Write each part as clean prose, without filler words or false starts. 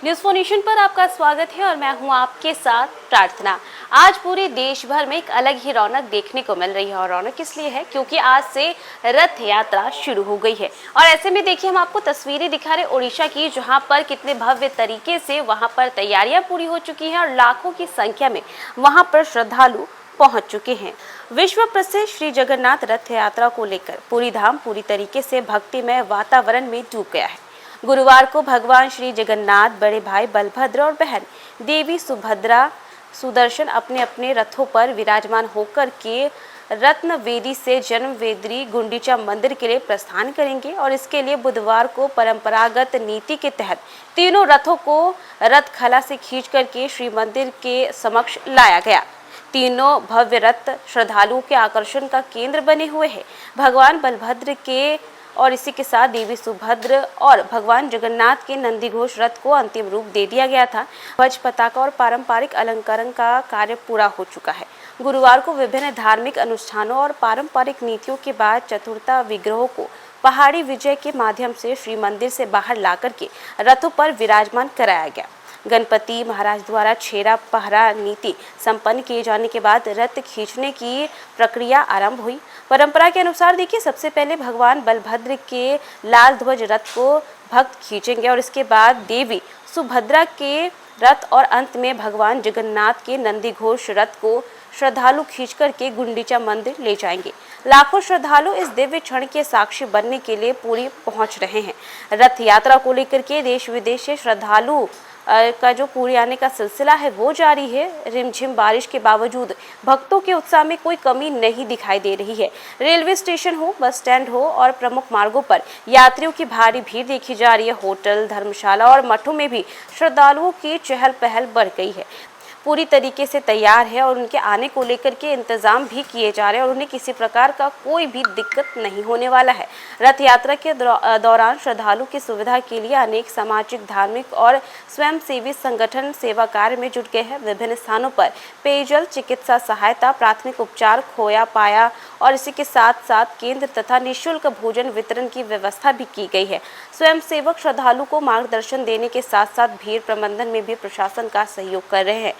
News for nation पर आपका स्वागत है और मैं हूं आपके साथ प्रार्थना। आज पूरे देश भर में एक अलग ही रौनक देखने को मिल रही है और रौनक इसलिए है क्योंकि आज से रथ यात्रा शुरू हो गई है। और ऐसे में देखिए हम आपको तस्वीरें दिखा रहे ओडिशा की, जहां पर कितने भव्य तरीके से वहां पर तैयारियां पूरी हो चुकी हैं और लाखों की संख्या में वहां पर श्रद्धालु पहुंच चुके हैं। विश्व प्रसिद्ध श्री जगन्नाथ रथ यात्रा को लेकर पूरी धाम पूरी तरीके से भक्तिमय वातावरण में डूब गया है। गुरुवार को भगवान श्री जगन्नाथ, बड़े भाई बलभद्र और बहन देवी सुभद्रा सुदर्शन अपने अपने रथों पर विराजमान होकर के रत्न वेदी से जन्म वेदी गुंडीचा मंदिर के लिए प्रस्थान करेंगे। और इसके लिए बुधवार को परंपरागत नीति के तहत तीनों रथों को रथ खला से खींच करके श्री मंदिर के समक्ष लाया गया। तीनों भव्य रथ श्रद्धालुओं के आकर्षण का केंद्र बने हुए हैं। भगवान बलभद्र के और इसी के साथ देवी सुभद्र और भगवान जगन्नाथ के नंदीघोष रथ को अंतिम रूप दे दिया गया था। ध्वज, पताका और पारंपरिक अलंकरण का कार्य पूरा हो चुका है। गुरुवार को विभिन्न धार्मिक अनुष्ठानों और पारंपरिक नीतियों के बाद चतुर्था विग्रहों को पहाड़ी विजय के माध्यम से श्री मंदिर से बाहर लाकर के रथों पर विराजमान कराया गया। गणपति महाराज द्वारा छेरा पहरा नीति संपन्न किए जाने के बाद रथ खींचने की प्रक्रिया आरंभ हुई। परंपरा के अनुसार देखिए सबसे पहले भगवान बलभद्र के लाल ध्वज रथ को भक्त खींचेंगे और इसके बाद देवी सुभद्रा के रथ और अंत में भगवान जगन्नाथ के नंदीघोष रथ को श्रद्धालु खींच करके गुंडीचा मंदिर ले जाएंगे। लाखों श्रद्धालु इस दिव्य क्षण के साक्षी बनने के लिए पूरी पहुंच रहे हैं। रथ यात्रा को लेकर के देश विदेश से श्रद्धालु का जो पूरी आने का सिलसिला है वो जारी है। रिमझिम बारिश के बावजूद भक्तों के उत्साह में कोई कमी नहीं दिखाई दे रही है। रेलवे स्टेशन हो, बस स्टैंड हो और प्रमुख मार्गों पर यात्रियों की भारी भीड़ देखी जा रही है। होटल, धर्मशाला और मठों में भी श्रद्धालुओं की चहल पहल बढ़ गई है। पूरी तरीके से तैयार है और उनके आने को लेकर के इंतजाम भी किए जा रहे हैं और उन्हें किसी प्रकार का कोई भी दिक्कत नहीं होने वाला है। रथ यात्रा के दौरान श्रद्धालु की सुविधा के लिए अनेक सामाजिक, धार्मिक और स्वयंसेवी संगठन सेवा कार्य में जुट गए हैं। विभिन्न स्थानों पर पेयजल, चिकित्सा सहायता, प्राथमिक उपचार, खोया पाया और इसी के साथ साथ केंद्र तथा निःशुल्क भोजन वितरण की व्यवस्था भी की गई है। स्वयंसेवक श्रद्धालु को मार्गदर्शन देने के साथ साथ भीड़ प्रबंधन में भी प्रशासन का सहयोग कर रहे हैं।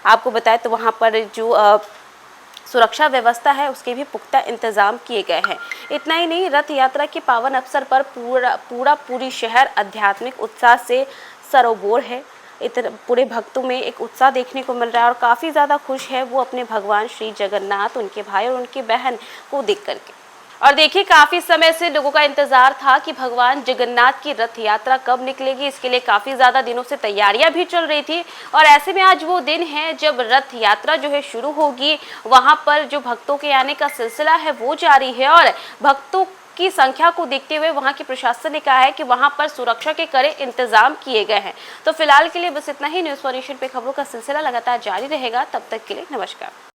आपको बताएं तो वहां पर जो सुरक्षा व्यवस्था है उसके भी पुख्ता इंतजाम किए गए हैं। इतना ही नहीं, रथ यात्रा के पावन अवसर पर पूरी शहर आध्यात्मिक उत्साह से सरोबोर है। इतने पूरे भक्तों में एक उत्साह देखने को मिल रहा है और काफ़ी ज़्यादा खुश है वो अपने भगवान श्री जगन्नाथ, उनके भाई और उनकी बहन को देख करके। और देखिए काफी समय से लोगों का इंतजार था कि भगवान जगन्नाथ की रथ यात्रा कब निकलेगी। इसके लिए काफी ज्यादा दिनों से तैयारियां भी चल रही थी और ऐसे में आज वो दिन है जब रथ यात्रा जो है शुरू होगी। वहां पर जो भक्तों के आने का सिलसिला है वो जारी है और भक्तों की संख्या को देखते हुए वहां के प्रशासन ने कहा है कि वहां पर सुरक्षा के कड़े इंतजाम किए गए हैं। तो फिलहाल के लिए बस इतना ही। न्यूज़ फॉर नेशन पे खबरों का सिलसिला लगातार जारी रहेगा। तब तक के लिए नमस्कार।